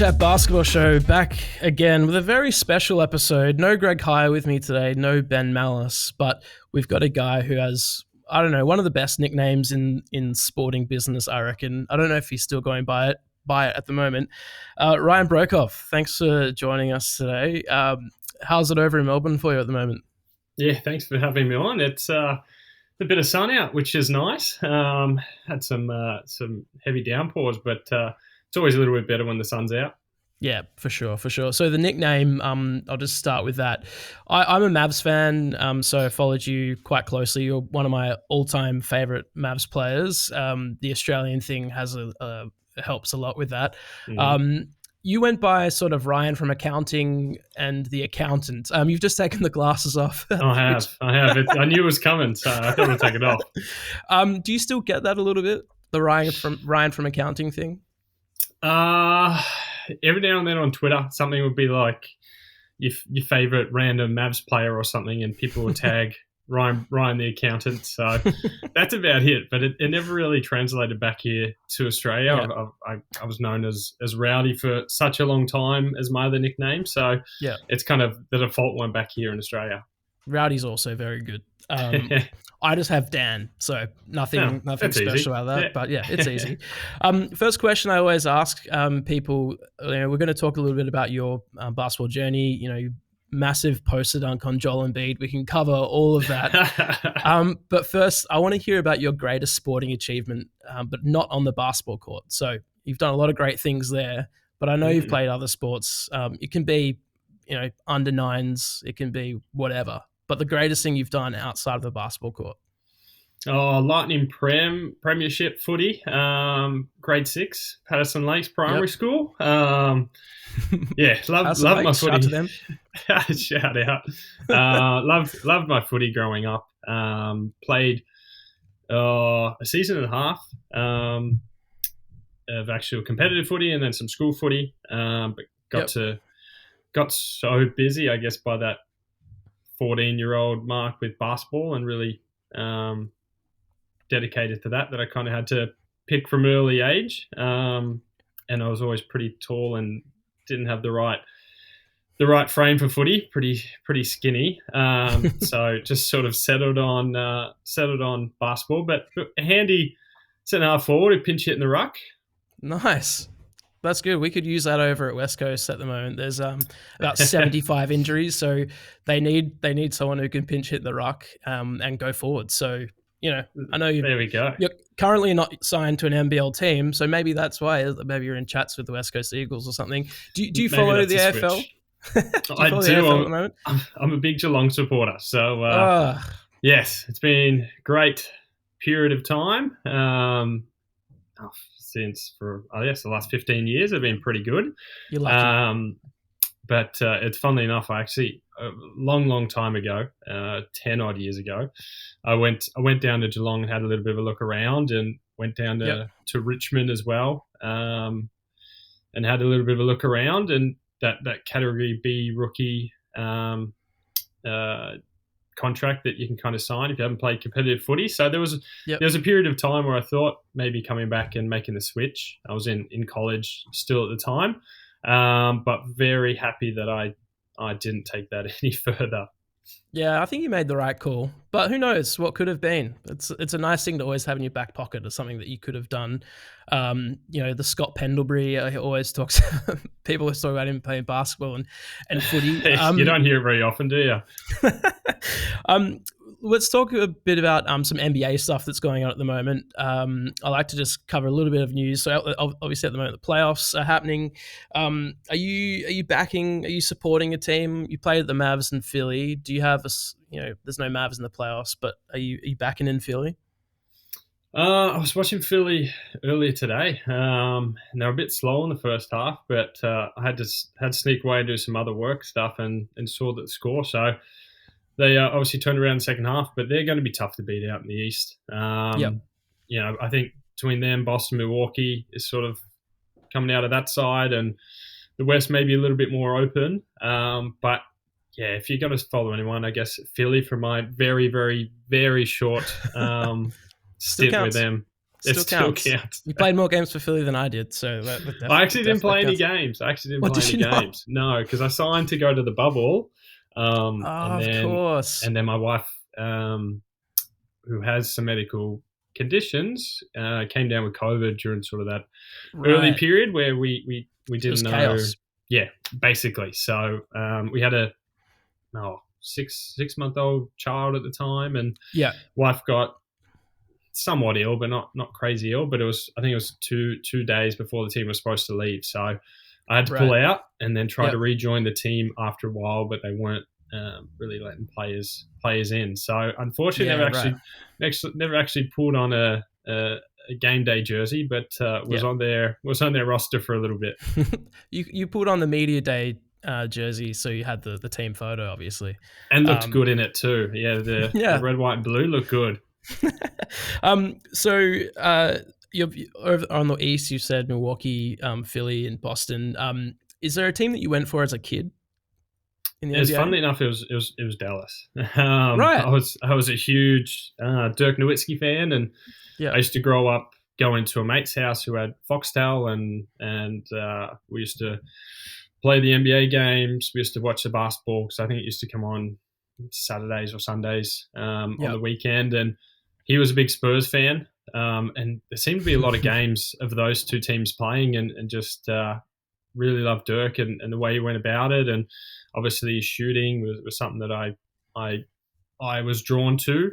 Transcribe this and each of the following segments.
BackChat Basketball Show back again with a very special episode. No Greg Hire with me today, no Ben Mallis, but we've got a guy who has, I don't know, one of the best nicknames in sporting business, I reckon. I don't know if he's still going by it at the moment. Ryan Broekhoff, thanks for joining us today. How's it over in Melbourne for you at the moment? Yeah, thanks for having me on. It's a bit of sun out, which is nice. Had some heavy downpours, but it's always a little bit better when the sun's out. Yeah, for sure. So the nickname, I'll just start with that. I'm a Mavs fan, so I followed you quite closely. You're one of my all-time favorite Mavs players. The Australian thing helps a lot with that. Mm. You went by sort of Ryan from accounting and the accountant. You've just taken the glasses off. I have. I knew it was coming, so I thought I'd take it off. Do you still get that a little bit, the Ryan from accounting thing? Every now and then on Twitter, something would be like your favorite random Mavs player or something, and people would tag Ryan the accountant. So that's about it. But it never really translated back here to Australia. Yeah. I was known as Rowdy for such a long time as my other nickname. So yeah, it's kind of the default one back here in Australia. Rowdy's also very good. I just have Dan, so nothing special easy. about that. Yeah. But yeah, it's easy. First question I always ask people, we're going to talk a little bit about your basketball journey, your massive poster dunk on Joel Embiid. We can cover all of that. But first, I want to hear about your greatest sporting achievement, but not on the basketball court. So you've done a lot of great things there, but I know you've played other sports. It can be, under nines, it can be whatever. But the greatest thing you've done outside of the basketball court? Oh, Lightning Premiership footy, grade 6, Patterson Lakes Primary School. Love my footy. Shout to them. Shout out. Loved my footy growing up. Played a season and a half of actual competitive footy and then some school footy. But got so busy, I guess, by that 14-year-old mark with basketball and really dedicated to that I kind of had to pick from early age. And I was always pretty tall and didn't have the right frame for footy, pretty skinny. So just sort of settled on basketball, but a handy centre half forward, a pinch hit in the ruck. Nice. That's good. We could use that over at West Coast at the moment. There's about 75 injuries, so they need someone who can pinch hit the ruck and go forward. So, I know there we go. You're currently not signed to an NBL team, so maybe that's why. Maybe you're in chats with the West Coast Eagles or something. Do you follow the AFL? I do. The AFL at the moment? I'm a big Geelong supporter, so yes, it's been a great period of time. Since for the last 15 years have been pretty good. You're lucky. But it's funnily enough, I actually a long time ago, 10 odd years ago, I went down to Geelong and had a little bit of a look around, and went down to Richmond as well, and had a little bit of a look around, and that Category B rookie contract that you can kind of sign if you haven't played competitive footy. So there was a period of time where I thought maybe coming back and making the switch. I was in college still at the time, but very happy that I didn't take that any further. Yeah, I think you made the right call, but who knows what could have been. It's a nice thing to always have in your back pocket as something that you could have done. The Scott Pendlebury always talks. People always talk about him playing basketball and footy. You don't hear it very often, do you? Let's talk a bit about some NBA stuff that's going on at the moment. I like to just cover a little bit of news. So obviously at the moment the playoffs are happening. Are you supporting a team? You played at the Mavs in Philly. Do you have there's no Mavs in the playoffs, but are you backing in Philly? I was watching Philly earlier today. And they were a bit slow in the first half, but I had to sneak away and do some other work stuff and saw the score. So they obviously turned around in the second half, but they're going to be tough to beat out in the East. I think between them, Boston, Milwaukee is sort of coming out of that side, and the West may be a little bit more open. But yeah, if you're going to follow anyone, I guess Philly for my very, very, very short stint with them. It Still still counts. counts. You played more games for Philly than I did, so I actually didn't play any counts. games. I actually didn't What, play did any you not? games. No, because I signed to go to the bubble, Oh, of course. and then my wife, who has some medical conditions, came down with COVID during sort of that early Right. period where we So it didn't was know. chaos. Yeah, basically. So we had a 6-month-old child at the time, and Yeah. wife got somewhat ill, but not crazy ill. But I think it was two days before the team was supposed to leave. So I had to pull Right. out and then try Yep. to rejoin the team after a while, but they weren't really letting players in. So unfortunately, Yeah, never actually pulled on a game day jersey, but was Yeah. on their roster for a little bit. You put on the media day jersey, so you had the team photo, obviously. And looked good in it too. Yeah, the Yeah. red, white, and blue looked good. So you're over on the East. You said Milwaukee, Philly, and Boston. Is there a team that you went for as a kid in the It's NBA? funnily enough, it was Dallas. Right. I was a huge Dirk Nowitzki fan, and Yeah. I used to grow up going to a mate's house who had Foxtel, and we used to play the NBA games. We used to watch the basketball because I think it used to come on Saturdays or Sundays on the weekend. And he was a big Spurs fan, and there seemed to be a lot of games of those two teams playing, and just really loved Dirk and the way he went about it, and obviously his shooting was something that I was drawn to.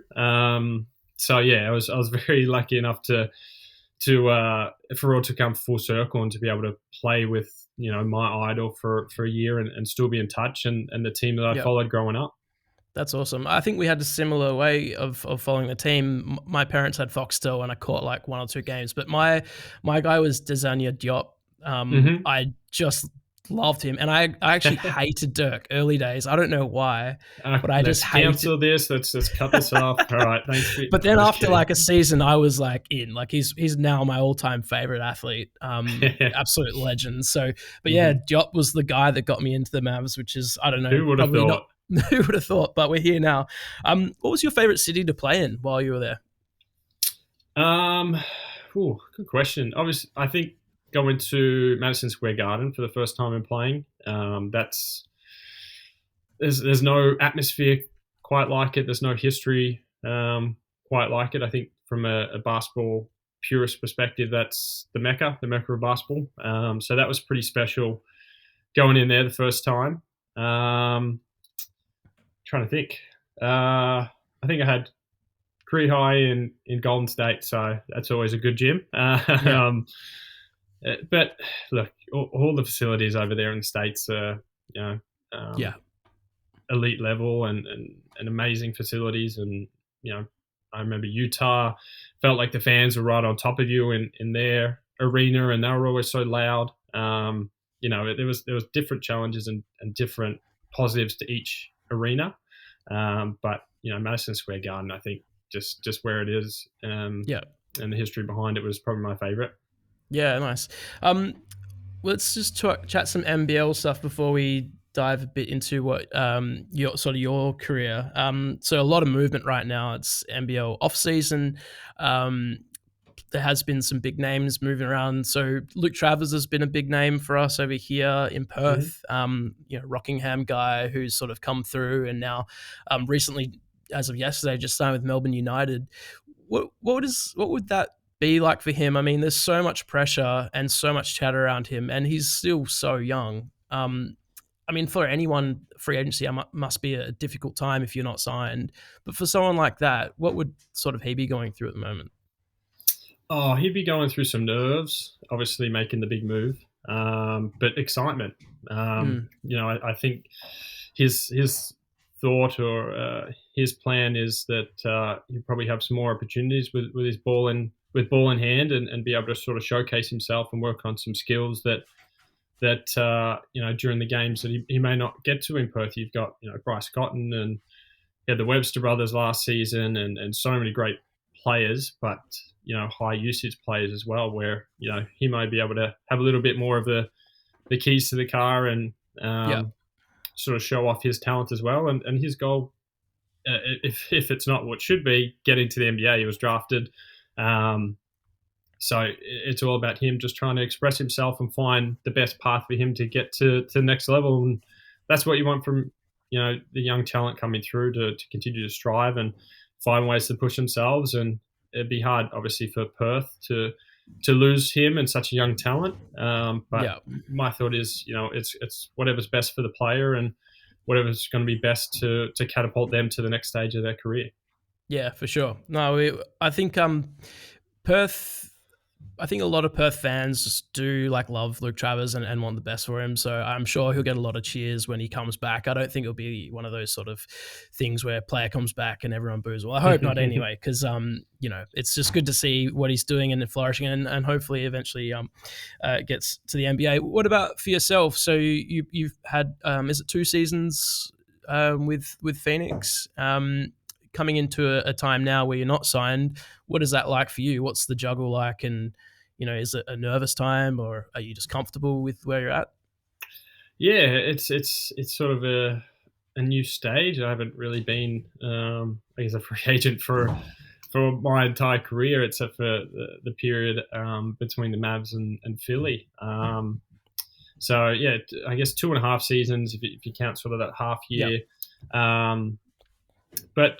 So yeah, I was very lucky enough to for all to come full circle and to be able to play with my idol for a year and still be in touch, and the team that I followed growing up. That's awesome. I think we had a similar way of following the team. My parents had Foxtel, and I caught like one or two games. But my guy was Desanya Diop. I just loved him, and I actually hated Dirk early days. I don't know why, but I just hated. Cancel this. Let's cut this off. All right, thanks. But then after like a season, I was like in. Like he's now my all-time favorite athlete, absolute legend. So, but yeah, Diop was the guy that got me into the Mavs, which is, I don't know, who would have thought? Who would have thought? But we're here now. What was your favorite city to play in while you were there? Good question. Obviously, I think going to Madison Square Garden for the first time and playing. There's no atmosphere quite like it. There's no history quite like it. I think from a basketball purist perspective, that's the Mecca of basketball. So that was pretty special going in there the first time. Trying to think. I think I had career high in Golden State, so that's always a good gym. But look, all the facilities over there in the States are, elite level and amazing facilities. And, I remember Utah felt like the fans were right on top of you in their arena, and they were always so loud. There was different challenges and different positives to each arena. But, Madison Square Garden, I think just where it is, and the history behind it was probably my favorite. Yeah, nice. Let's just chat some NBL stuff before we dive a bit into what your career. So a lot of movement right now. It's NBL off season. There has been some big names moving around. So Luke Travers has been a big name for us over here in Perth. Rockingham guy who's sort of come through, and now recently, as of yesterday, just signed with Melbourne United. What would that be like for him? I mean, there's so much pressure and so much chatter around him, and he's still so young. I mean, for anyone, free agency must be a difficult time if you're not signed. But for someone like that, what would sort of he be going through at the moment? Oh, he'd be going through some nerves, obviously making the big move, but excitement. I think his thought or his plan is that he'll probably have some more opportunities with his ball in hand and be able to sort of showcase himself and work on some skills that during the games that he may not get to in Perth. You've got Bryce Cotton and you had the Webster brothers last season and so many great players, but high usage players as well, where he may be able to have a little bit more of the keys to the car and sort of show off his talent as well. And his goal, if it's not what should be, getting to the NBA. He was drafted So it's all about him just trying to express himself and find the best path for him to get to the next level. And that's what you want from, the young talent coming through to continue to strive and find ways to push themselves. And it'd be hard, obviously, for Perth to lose him and such a young talent. But my thought is, it's whatever's best for the player and whatever's going to be best to catapult them to the next stage of their career. Yeah, for sure. No, I think Perth. I think a lot of Perth fans just do love Luke Travers and want the best for him. So I'm sure he'll get a lot of cheers when he comes back. I don't think it'll be one of those sort of things where a player comes back and everyone boos. Well, I hope not anyway, because it's just good to see what he's doing and flourishing, and hopefully eventually gets to the NBA. What about for yourself? So you've had is it 2 seasons with Phoenix? Coming into a time now where you're not signed, what is that like for you? What's the juggle like? And, is it a nervous time, or are you just comfortable with where you're at? Yeah, it's sort of a new stage. I haven't really been, I guess, a free agent for my entire career, except for the period between the Mavs and Philly. So yeah, I guess 2.5 seasons if you count sort of that half year. Yep. But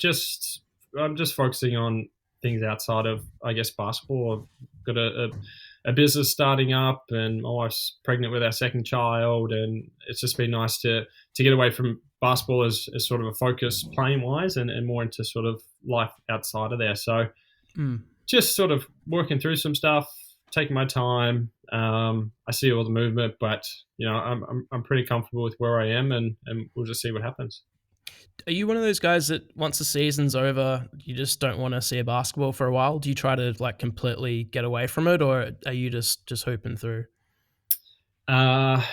I'm just focusing on things outside of, I guess, basketball. I've got a business starting up, and my wife's pregnant with our second child, and it's just been nice to get away from basketball as sort of a focus playing wise, and more into sort of life outside of there. So just sort of working through some stuff, taking my time. I see all the movement, but I'm pretty comfortable with where I am, and we'll just see what happens. Are you one of those guys that once the season's over, you just don't want to see a basketball for a while? Do you try to completely get away from it, or are you just hooping through? It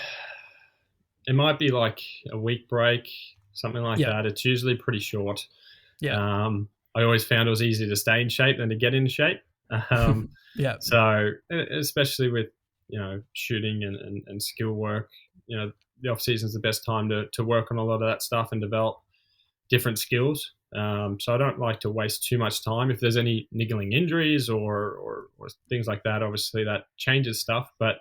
might be like a week break, something like that. It's usually pretty short. Yeah. I always found it was easier to stay in shape than to get in shape. So especially with shooting and skill work, the off season is the best time to work on a lot of that stuff and develop different skills. So I don't like to waste too much time. If there's any niggling injuries or things like that, obviously that changes stuff. But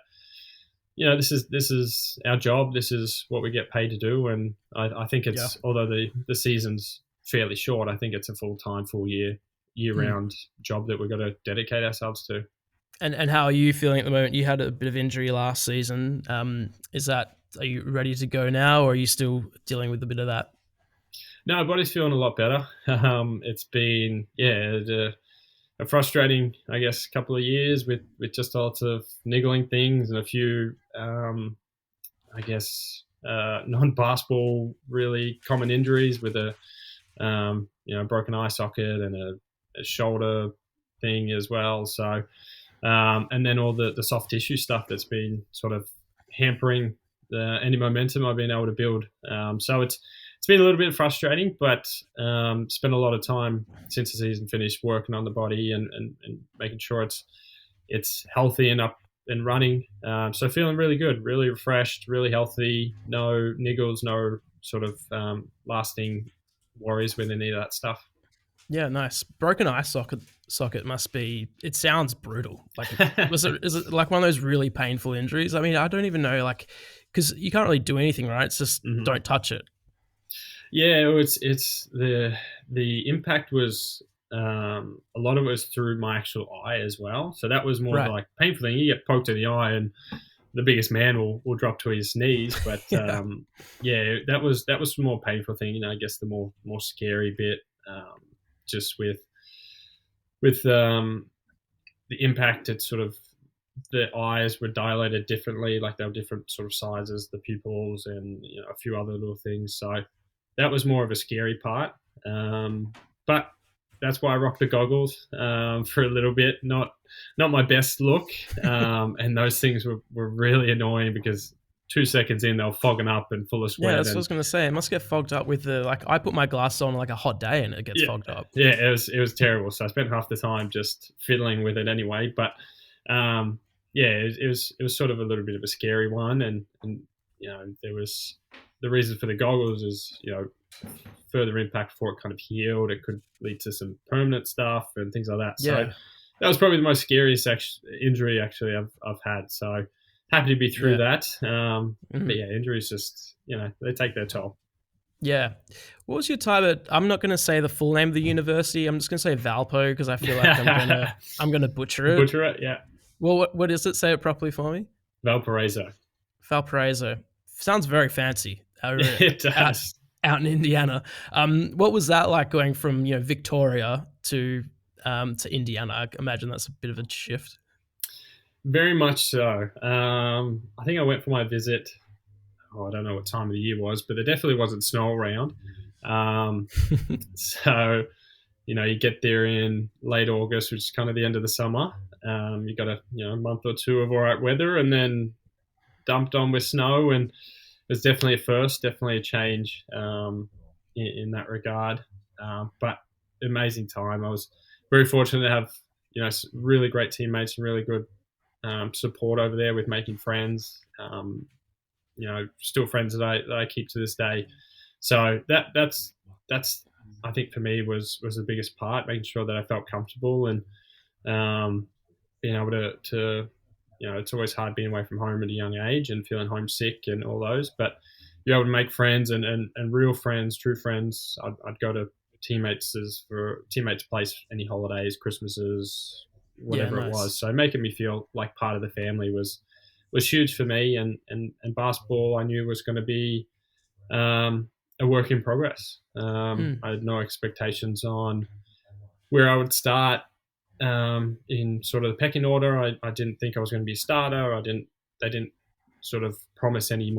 this is our job. This is what we get paid to do, and I think it's although the season's fairly short, I think it's a full-time, full year-round job that we've got to dedicate ourselves to. And how are you feeling at the moment? You had a bit of injury last season. Are you ready to go now, or are you still dealing with a bit of that? No, body's feeling a lot better. It's been a frustrating, I guess, couple of years with just lots of niggling things and a few, I guess, non-basketball really common injuries with a broken eye socket and a shoulder thing as well. So, and then all the soft tissue stuff that's been sort of hampering any momentum I've been able to build. So it's been a little bit frustrating, but spent a lot of time since the season finished working on the body and making sure it's healthy and up and running. So feeling really good, really refreshed, really healthy, no niggles, no sort of lasting worries with any of that stuff. Yeah, nice. Broken eye socket must be. It sounds brutal. Is it like one of those really painful injuries? I mean, I don't even know, because you can't really do anything, right? It's just don't touch it. Yeah, it's the impact was a lot of it was through my actual eye as well. So that was more like painful thing. You get poked in the eye, and the biggest man will drop to his knees. But that was the more painful thing. I guess the more scary bit. Just with the impact, it's sort of the eyes were dilated differently, like they were different sort of sizes, the pupils, and a few other little things. So that was more of a scary part. But that's why I rocked the goggles for a little bit. Not my best look, and those things were really annoying because 2 seconds in, they were fogging up and full of sweat. Yeah, that's what I was going to say. It must get fogged up with I put my glasses on a hot day and it gets fogged up. Yeah, it was terrible. So I spent half the time just fiddling with it anyway. But it was sort of a little bit of a scary one. And there was the reason for the goggles is, further impact before it kind of healed. It could lead to some permanent stuff and things like that. So that was probably the most scariest injury actually I've had. So happy to be through Yeah. that. But yeah, injuries just they take their toll. Yeah. What was your time at? I'm not going to say the full name of the university. I'm just going to say Valpo because I feel like I'm gonna butcher it. Butcher it, yeah. Well, what is it? Say it properly for me. Valparaiso. Valparaiso. Sounds very fancy. It Out, does. out in Indiana. What was that like going from Victoria to Indiana? I imagine that's a bit of a shift. Very much so. I think I went for my visit. I don't know what time of the year was, but there definitely wasn't snow around. So, you get there in late August, which is kind of the end of the summer. You got a month or two of all right weather, and then dumped on with snow, and it was definitely a first, definitely a change in that regard. But amazing time. I was very fortunate to have really great teammates and really good support over there with making friends. Still friends that I keep to this day. So that's I think for me was the biggest part, making sure that I felt comfortable and being able to it's always hard being away from home at a young age and feeling homesick and all those, but you're able to make friends and real friends, true friends. I'd go to teammates' place any holidays, Christmases, whatever it was. So making me feel like part of the family was huge for me, and basketball I knew was going to be a work in progress. I had no expectations on where I would start in sort of the pecking order. I didn't think I was going to be a starter. They didn't sort of promise any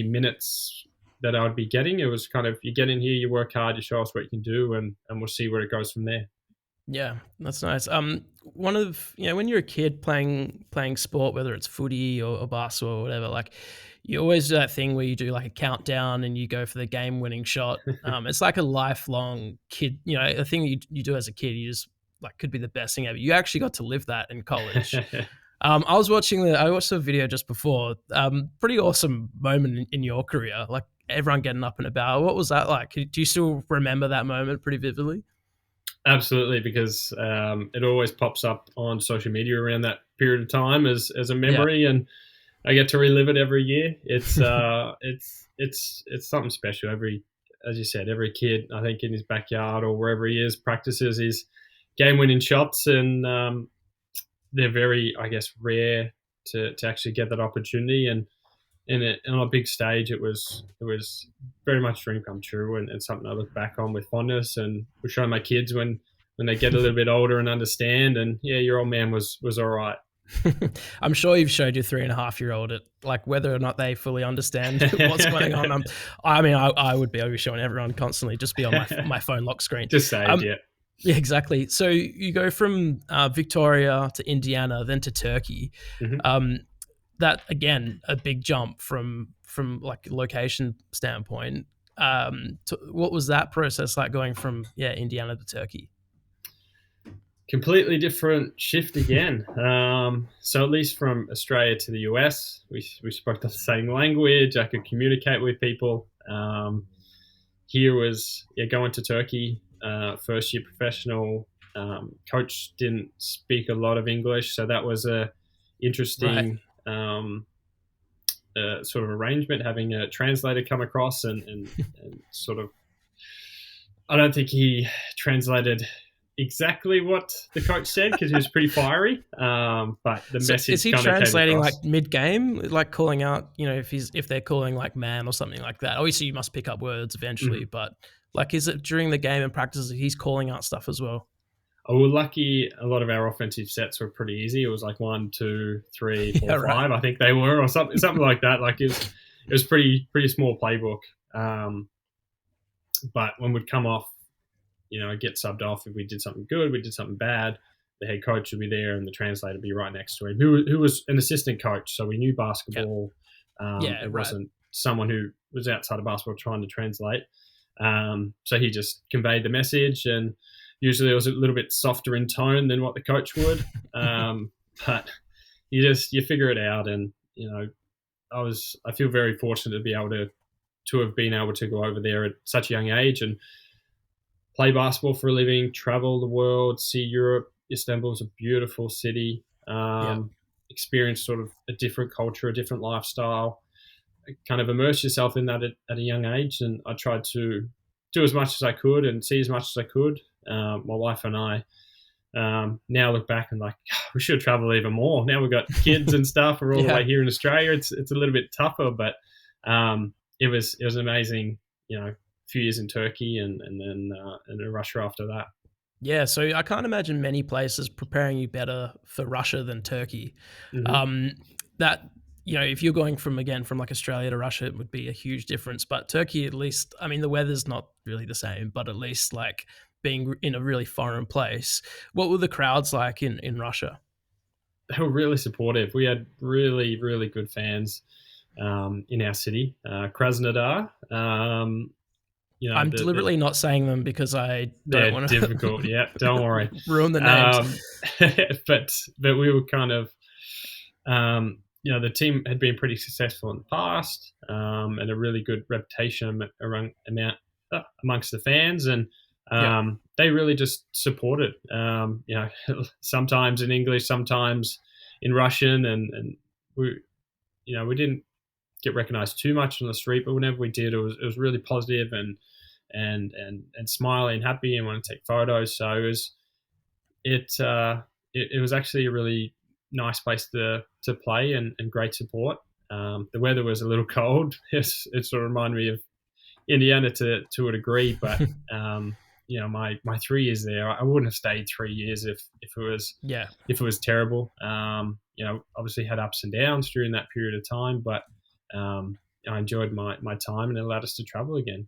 minutes that I would be getting. It was kind of, you get in here, you work hard, you show us what you can do, and we'll see where it goes from there. Yeah, that's nice. One of when you're a kid playing sport, whether it's footy or basketball or whatever, like you always do that thing where you do like a countdown and you go for the game-winning shot. It's like a lifelong kid, a thing you do as a kid. You just like could be the best thing ever. You actually got to live that in college. I watched the video just before. Pretty awesome moment in your career, like everyone getting up and about. What was that like? Do you still remember that moment pretty vividly? Absolutely, because it always pops up on social media around that period of time as a memory, and I get to relive it every year. It's it's something special. As you said, every kid, I think, in his backyard or wherever he is, practices his game-winning shots, and they're very, I guess, rare to actually get that opportunity. And on a big stage, it was very much a dream come true, and something I look back on with fondness, and will show my kids when they get a little bit older and understand. And yeah, your old man was all right. I'm sure you've showed your 3.5-year-old it, like whether or not they fully understand what's going on. I would be showing everyone constantly, just be on my phone lock screen. Just saved, yeah. Yeah, exactly. So you go from Victoria to Indiana, then to Turkey. Mm-hmm. That again, a big jump from like location standpoint. What was that process like going from Indiana to Turkey? Completely different shift again. So at least from Australia to the US, we spoke the same language. I could communicate with people. Here was going to Turkey, first year professional. Coach didn't speak a lot of English, so that was a interesting sort of arrangement, having a translator come across and sort of. I don't think he translated exactly what the coach said because he was pretty fiery. But the message is he translating like mid-game, like calling out, if they're calling like man or something like that? Obviously, you must pick up words eventually, but like, is it during the game and practices he's calling out stuff as well? Oh, we're lucky. A lot of our offensive sets were pretty easy. It was like 1, 2, 3, 4, 5. I think they were, or something like that. Like it was pretty small playbook. But when we'd come off, get subbed off if we did something good, we did something bad, the head coach would be there and the translator would be right next to him, who was an assistant coach. So we knew basketball. It wasn't someone who was outside of basketball trying to translate. So he just conveyed the message, and usually it was a little bit softer in tone than what the coach would. But you figure it out. And, I feel very fortunate to be able to have been able to go over there at such a young age and play basketball for a living, travel the world, see Europe, Istanbul is a beautiful city. Yeah. Experienced sort of a different culture, a different lifestyle. Kind of immerse yourself in that at a young age, and I tried to do as much as I could and see as much as I could. My wife and I now look back and like, we should travel even more. Now we've got kids and stuff. We're all the Yeah. way here in Australia. It's a little bit tougher, but it was an amazing, few years in Turkey and then in Russia after that. Yeah, so I can't imagine many places preparing you better for Russia than Turkey. Hmm. That if you're going from like Australia to Russia, it would be a huge difference. But Turkey, at least, I mean, the weather's not really the same, but at least like being in a really foreign place. What were the crowds like in Russia? They were really supportive. We had really, really good fans in our city, Krasnodar. I'm deliberately not saying them because I don't they're want to difficult. Yeah, don't worry. ruin the names. But we were kind of, the team had been pretty successful in the past and a really good reputation amongst the fans, and they really just supported. Sometimes in English, sometimes in Russian, and we didn't get recognized too much on the street, but whenever we did, it was really positive and smiley and happy and want to take photos. So it was actually a really nice place to play and great support. The weather was a little cold. It sort of reminded me of Indiana to a degree, but my 3 years there, I wouldn't have stayed 3 years if it was terrible. Obviously had ups and downs during that period of time, but I enjoyed my time and it allowed us to travel again.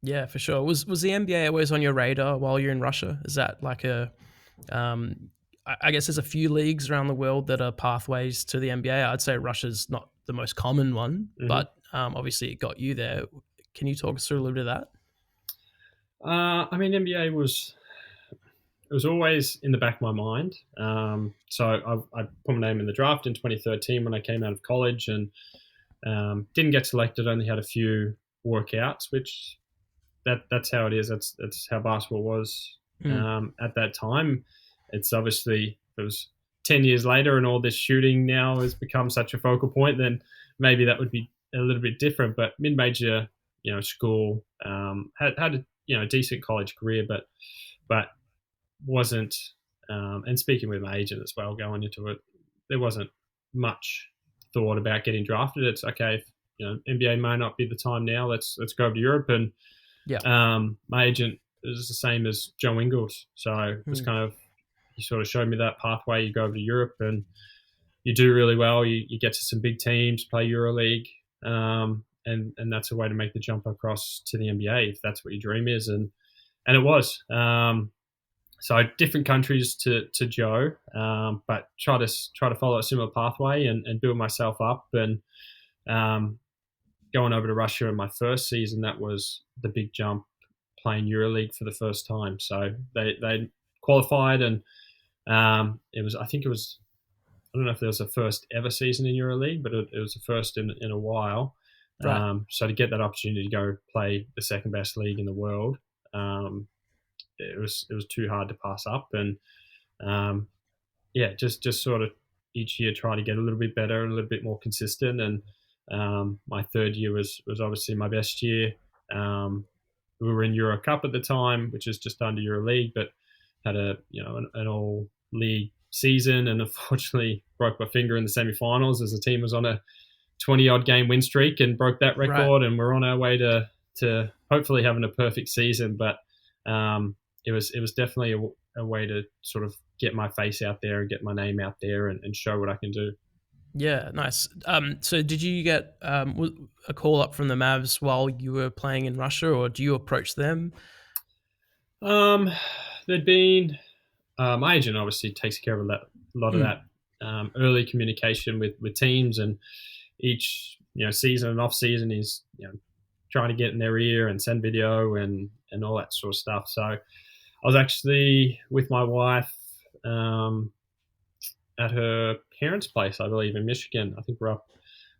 Yeah, for sure. Was the NBA always on your radar while you're in Russia? Is that like I guess there's a few leagues around the world that are pathways to the NBA. I'd say Russia's not the most common one, Mm-hmm. but obviously it got you there. Can you talk us through a little bit of that? I mean, NBA was always in the back of my mind. So I put my name in the draft in 2013 when I came out of college and didn't get selected. Only had a few workouts, which that's how it is. That's how basketball was at that time. It's obviously it was 10 years later, and all this shooting now has become such a focal point. Then maybe that would be a little bit different. But mid-major, school had a decent college career, but wasn't. And speaking with my agent as well, going into it, there wasn't much thought about getting drafted. It's okay if NBA may not be the time now. Let's go over to Europe, and my agent is the same as Joe Ingles, so it was kind of, he sort of showed me that pathway. You go over to Europe and you do really well. You get to some big teams, play EuroLeague, and that's a way to make the jump across to the NBA if that's what your dream is, and it was. So different countries to Joe, but try to follow a similar pathway and build myself up. And going over to Russia in my first season, that was the big jump, playing EuroLeague for the first time. So they qualified, and it was, I don't know if there was a first ever season in EuroLeague, but it was the first in a while. Right. So to get that opportunity to go play the second best league in the world, it was too hard to pass up. And just sort of each year try to get a little bit better and a little bit more consistent. And my third year was obviously my best year. We were in Euro Cup at the time, which is just under EuroLeague, but had an all league season, and unfortunately broke my finger in the semi-finals as the team was on a 20-odd game win streak and broke that record. Right. And we're on our way to hopefully having a perfect season. But it was definitely a way to sort of get my face out there and get my name out there and show what I can do. Yeah, nice. So did you get a call up from the Mavs while you were playing in Russia, or do you approach them? There'd been my agent obviously takes care of a lot of that early communication with teams, and each season and off season is trying to get in their ear and send video and all that sort of stuff. So I was actually with my wife at her parents' place, I believe, in Michigan. I think we're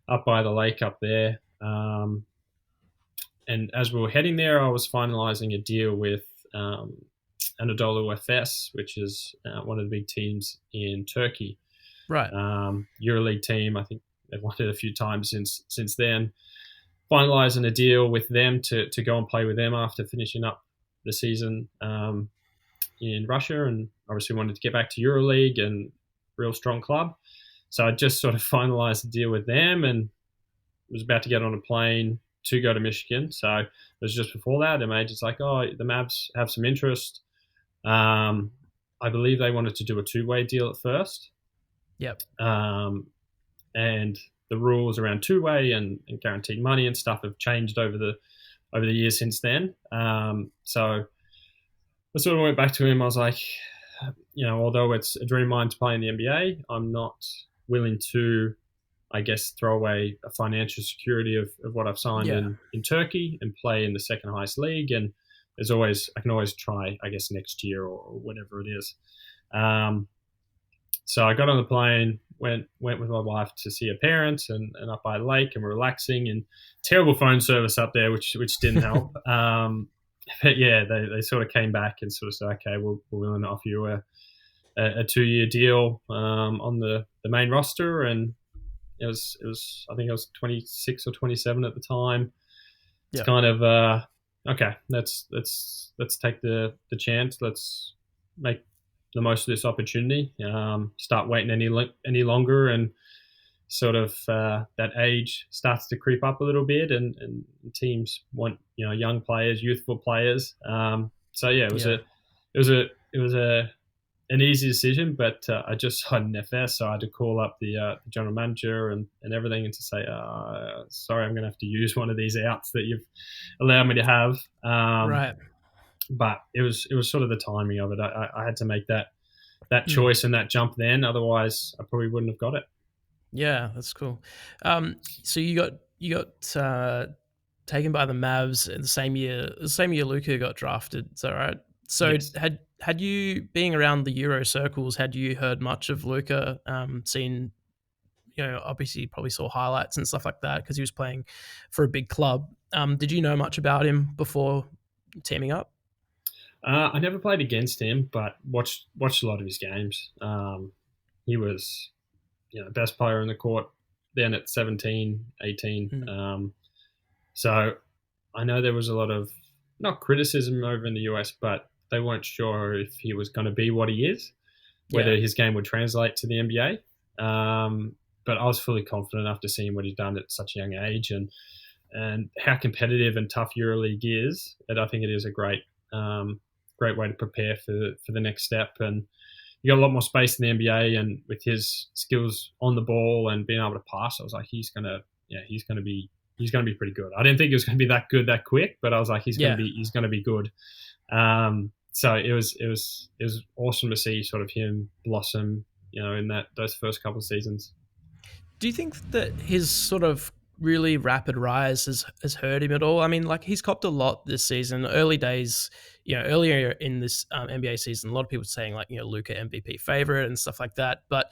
up by the lake up there. And as we were heading there, I was finalizing a deal with Anadolu Efes, which is one of the big teams in Turkey. Right. EuroLeague team. I think they've won it a few times since then. Finalising a deal with them to go and play with them after finishing up the season in Russia, and obviously wanted to get back to EuroLeague and real strong club. So I just sort of finalised the deal with them and was about to get on a plane to go to Michigan. So it was just before that. The agent's like, oh, the Mavs have some interest. I believe they wanted to do a two-way deal at first. Yep. And the rules around two-way and guaranteed money and stuff have changed over the years since then. So I sort of went back to him. I was like, although it's a dream of mine to play in the NBA, I'm not willing to, I guess, throw away a financial security of what I've signed in Turkey and play in the second highest league. And I can always try, I guess, next year or whatever it is. So I got on the plane, went with my wife to see her parents and up by the lake, and we're relaxing, and terrible phone service up there, which didn't help. But yeah, they sort of came back and sort of said, okay, we're willing to offer you a 2-year deal on the main roster, and it was I think I was 26 or 27 at the time. It's kind of okay, let's take the chance. Let's make the most of this opportunity. Start waiting any longer, and sort of that age starts to creep up a little bit, and teams want young players, youthful players. So yeah, it was an easy decision, but I just signed an FS, so I had to call up the general manager and everything, and to say, sorry, I'm going to have to use one of these outs that you've allowed me to have. Right. But it was sort of the timing of it. I had to make that choice and that jump then. Otherwise, I probably wouldn't have got it. Yeah, that's cool. So you got taken by the Mavs in the same year Luka got drafted. Is that right? So Yes. had you, being around the Euro circles, had you heard much of Luka? Seen, obviously you probably saw highlights and stuff like that because he was playing for a big club. Did you know much about him before teaming up? I never played against him, but watched a lot of his games. He was, best player in the court then at 17, 18. So I know there was a lot of, not criticism over in the US, but they weren't sure if he was going to be what he is, whether his game would translate to the NBA. But I was fully confident after seeing what he'd done at such a young age and how competitive and tough EuroLeague is. And I think it is a great way to prepare for the next step. And you got a lot more space in the NBA, and with his skills on the ball and being able to pass, I was like, he's gonna be pretty good. I didn't think he was going to be that good that quick, but I was like, he's going to be good. So it was awesome to see sort of him blossom, in those first couple of seasons. Do you think that his sort of really rapid rise has hurt him at all? I mean, like, he's copped a lot this season. Early days, earlier in this NBA season, a lot of people were saying like, Luka MVP favorite and stuff like that. But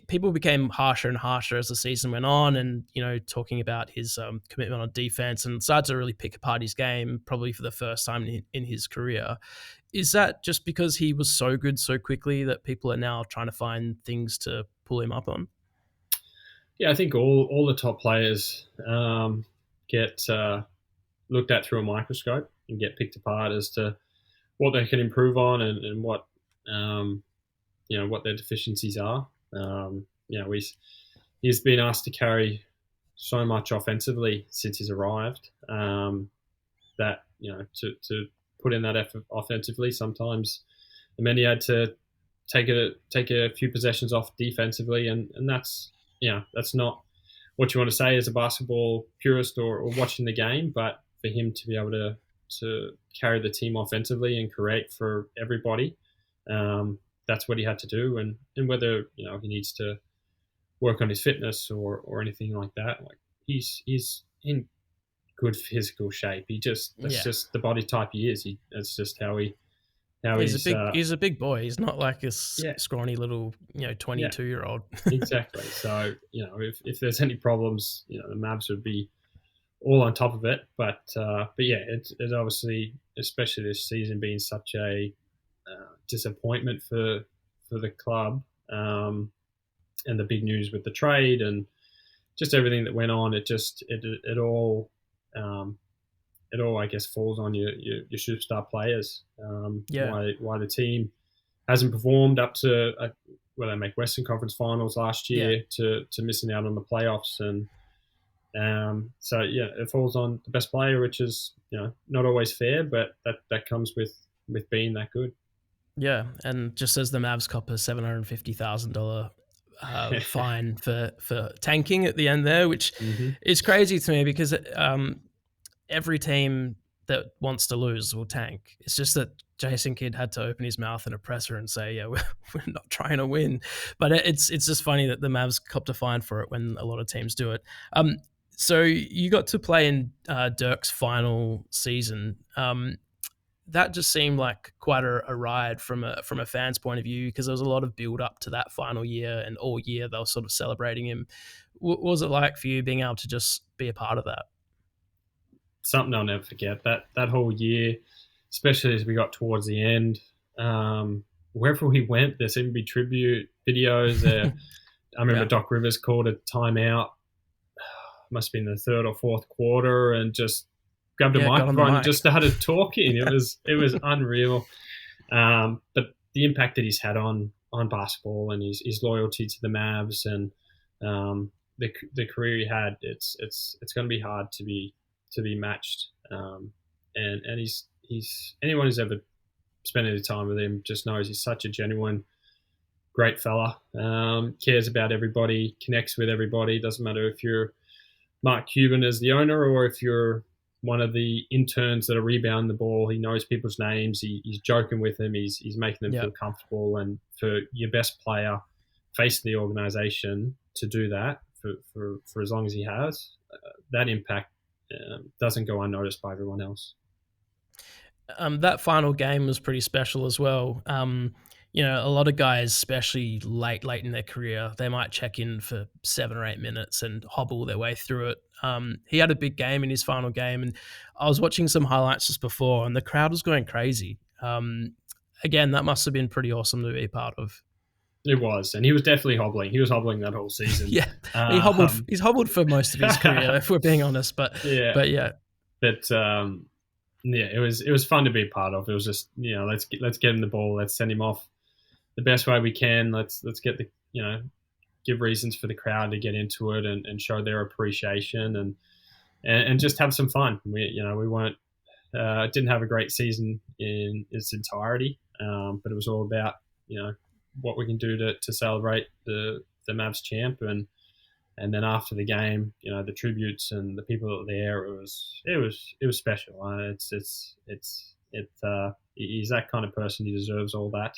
people became harsher and harsher as the season went on, and talking about his commitment on defense, and started to really pick apart his game, probably for the first time in his career. Is that just because he was so good so quickly that people are now trying to find things to pull him up on? Yeah, I think all the top players get looked at through a microscope and get picked apart as to what they can improve on and what what their deficiencies are. He's been asked to carry so much offensively since he's arrived that to put in that effort offensively, sometimes the men he had to take a few possessions off defensively, and that's not what you want to say as a basketball purist or watching the game, but for him to be able to carry the team offensively and create for everybody, that's what he had to do. And whether he needs to work on his fitness or anything like that, like he's in good physical shape. That's just the body type he is. That's just how he's a big boy. He's not like a scrawny little 22-year-old. Exactly. So if there's any problems, the Mavs would be all on top of it. But yeah, it's obviously, especially this season being such a disappointment for the club, and the big news with the trade and just everything that went on. It all I guess falls on your superstar players. Yeah. Why the team hasn't performed up to well, they make Western Conference Finals last year to missing out on the playoffs, and so yeah, it falls on the best player, which is not always fair, but that comes with being that good. Yeah, and just as the Mavs cop a $750,000 fine for tanking at the end there, which Mm-hmm. is crazy to me because every team that wants to lose will tank. It's just that Jason Kidd had to open his mouth in a presser and say, "Yeah, we're not trying to win." But it's just funny that the Mavs copped a fine for it when a lot of teams do it. So you got to play in Dirk's final season. That just seemed like quite a ride from a fan's point of view because there was a lot of build up to that final year, and all year they were sort of celebrating him. What was it like for you being able to just be a part of that? Something I'll never forget. That whole year, especially as we got towards the end. Wherever we went, there seemed to be tribute videos. I remember Doc Rivers called a timeout. Must have been the third or fourth quarter, and just grabbed a microphone and just started talking. It was unreal. But the impact that he's had on basketball and his loyalty to the Mavs and the career he had, it's going to be hard to be matched. And he's anyone who's ever spent any time with him just knows he's such a genuine, great fella. Cares about everybody, connects with everybody. Doesn't matter if you're Mark Cuban as the owner or if you're one of the interns that are rebounding the ball. He knows people's names. He's joking with them. He's making them feel comfortable. And for your best player facing the organization to do that for as long as he has, that impact doesn't go unnoticed by everyone else. That final game was pretty special as well. A lot of guys, especially late in their career, they might check in for 7 or 8 minutes and hobble their way through it. He had a big game in his final game, and I was watching some highlights just before, and the crowd was going crazy. Again, that must have been pretty awesome to be a part of. It was, and he was definitely hobbling. He was hobbling that whole season. Yeah, he's hobbled for most of his career, if we're being honest. But yeah. It was fun to be a part of. It was just let's get him the ball, let's send him off the best way we can. Let's get give reasons for the crowd to get into it and show their appreciation and just have some fun. We weren't didn't have a great season in its entirety, but it was all about what we can do to celebrate the Mavs champ and then after the game, the tributes and the people that were there, it was special. He's that kind of person. He deserves all that.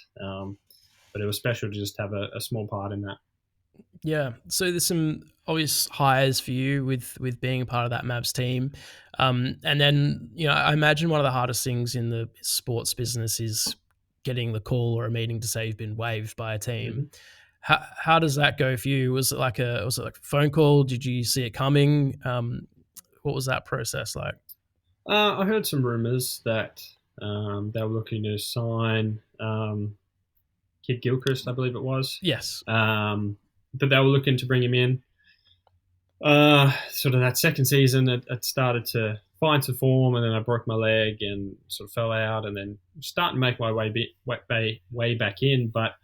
But it was special to just have a small part in that. Yeah. So there's some obvious highs for you with being a part of that Mavs team. And then, I imagine one of the hardest things in the sports business is getting the call or a meeting to say you've been waived by a team. Mm-hmm. How does that go for you? Was it like a phone call? Did you see it coming? What was that process like? I heard some rumors that they were looking to sign Kid Gilchrist, I believe it was. Yes. But they were looking to bring him in. Sort of that second season, it started to find some form, and then I broke my leg and sort of fell out, and then starting to make my way back in. But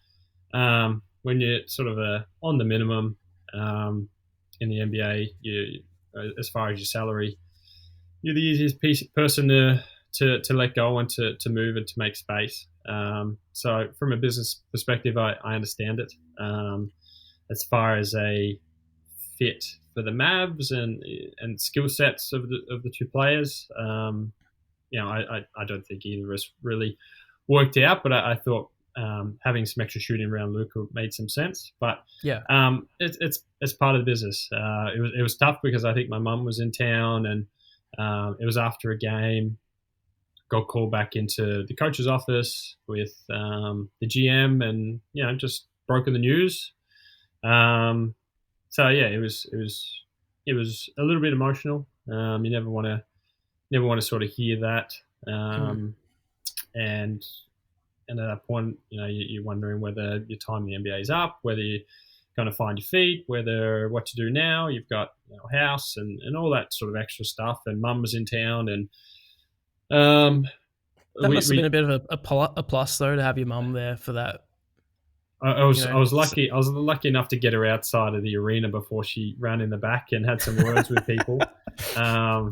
when you're sort of on the minimum in the NBA, you as far as your salary, you're the easiest person to let go and to move and to make space. So from a business perspective, I understand it. As far as a fit for the Mavs and skill sets of the two players, I don't think either of us really worked out. But I thought having some extra shooting around Luka made some sense. But yeah, it's part of the business. It was tough because I think my mum was in town and it was after a game. Got called back into the coach's office with the GM and just broken the news. So yeah, it was a little bit emotional. You never want to sort of hear that, and at that point, you're wondering whether your time in the NBA is up, whether you're going to find your feet, whether what to do now. You've got a house and all that sort of extra stuff. And mum was in town, and that must have been a bit of a plus though, to have your mum there for that. I was lucky. I was lucky enough to get her outside of the arena before she ran in the back and had some words with people.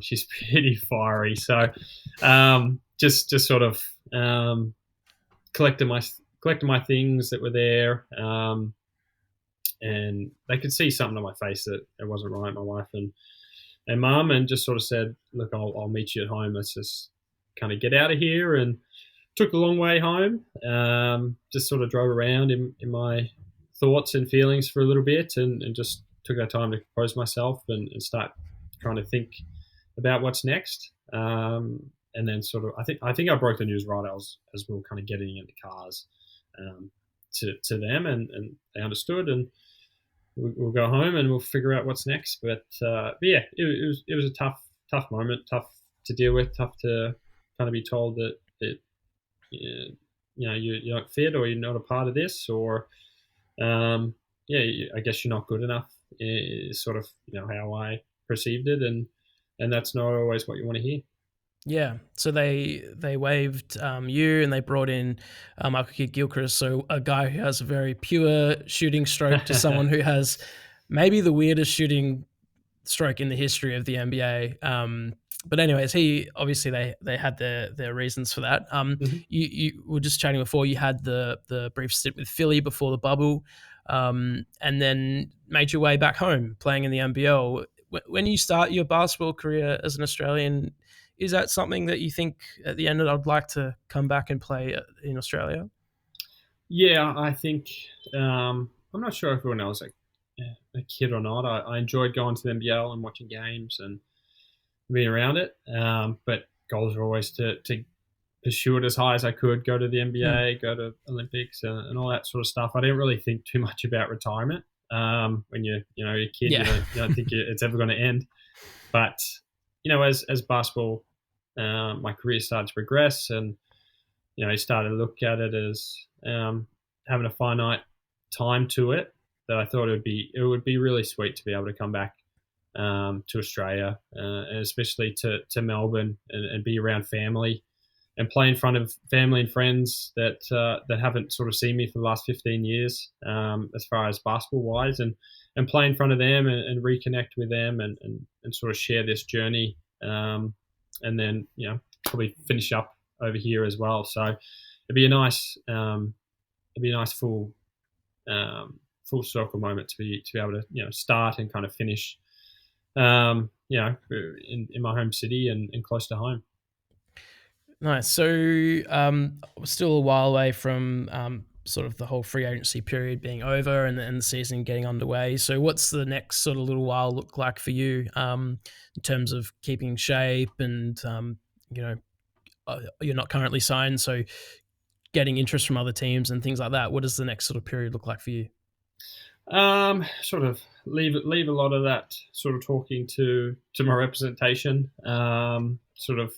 She's pretty fiery, so just sort of collecting my things that were there, and they could see something on my face that it wasn't right. My wife and mum, and just sort of said, "Look, I'll meet you at home. Let's just kind of get out of here." And took a long way home. Just sort of drove around in my thoughts and feelings for a little bit, and just took that time to compose myself and start trying to think about what's next. And then sort of, I think I broke the news right as we were kind of getting into cars to them, and they understood, and we'll go home and we'll figure out what's next. But yeah, it was a tough moment, tough to deal with, tough to kind of be told that you're not fit, or you're not a part of this, or I guess you're not good enough, is sort of how I perceived it, and that's not always what you want to hear. Yeah, so they waived you, and they brought in Michael Gilchrist, so a guy who has a very pure shooting stroke to someone who has maybe the weirdest shooting stroke in the history of the NBA. But anyways, he obviously they had their reasons for that. You were just chatting before. You had the brief stint with Philly before the bubble, and then made your way back home playing in the NBL. When you start your basketball career as an Australian, is that something that you think at the end that I'd like to come back and play in Australia? Yeah, I think I'm not sure if everyone else a kid or not. I enjoyed going to the NBL and watching games and being around it. But goals were always to pursue it as high as I could, go to the NBA, go to Olympics and all that sort of stuff. I didn't really think too much about retirement. When you're a kid, you don't think it's ever going to end. But, as basketball, my career started to progress, and, I started to look at it as having a finite time to it, that I thought it would be really sweet to be able to come back to Australia, and especially to Melbourne, and be around family and play in front of family and friends that haven't sort of seen me for the last 15 years, as far as basketball wise, and play in front of them and reconnect with them and sort of share this journey, and then probably finish up over here as well. So it'd be a nice full circle moment to be able to start and kind of finish in my home city and close to home. Nice. So we're still a while away from sort of the whole free agency period being over and the season getting underway. So what's the next sort of little while look like for you in terms of keeping shape and, you're not currently signed, so getting interest from other teams and things like that. What does the next sort of period look like for you? Sort of leave a lot of that sort of talking to my representation. Sort of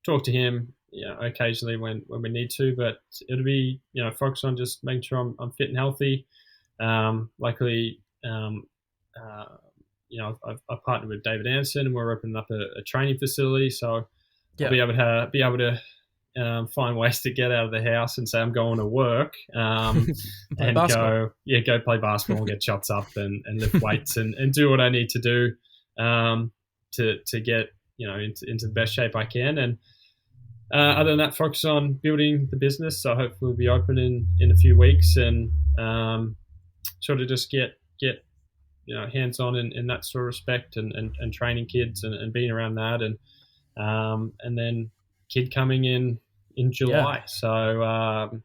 talk to him, occasionally when we need to, but it'll be focus on just making sure I'm fit and healthy. Luckily, I've partnered with David Anderson, and we're opening up a training facility, so I'll be able to find ways to get out of the house and say I'm going to work, and go play basketball and get shots up and lift weights and do what I need to do to get into the best shape I can. And other than that, focus on building the business. So hopefully we'll be open in a few weeks, and sort of just get hands on in that sort of respect, and training kids and being around that, and then kid coming in July. So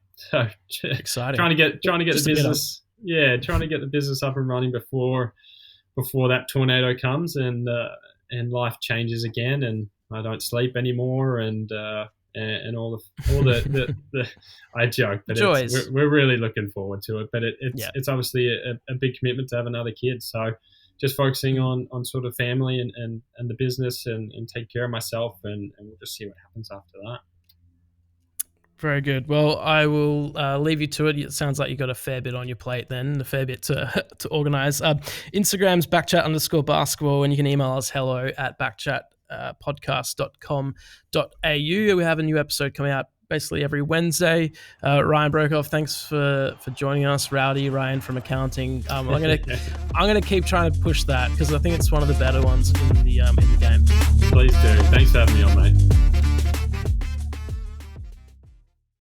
exciting. trying to get the business. Trying to get the business up and running before that tornado comes and life changes again, and I don't sleep anymore, and all the I joke, but we're really looking forward to it. But it's obviously a big commitment to have another kid. So just focusing on sort of family and the business and take care of myself, and we'll just see what happens after that. Very good. Well, I will leave you to it. It sounds like you've got a fair bit on your plate then, a fair bit to organize. Instagram's backchat_basketball, and you can email us hello@backchatpodcast.com.au. We have a new episode coming out basically every Wednesday. Ryan Broekhoff, thanks for joining us. Rowdy Ryan from accounting. I'm gonna keep trying to push that because I think it's one of the better ones in the game. Please do. Thanks for having me on, mate.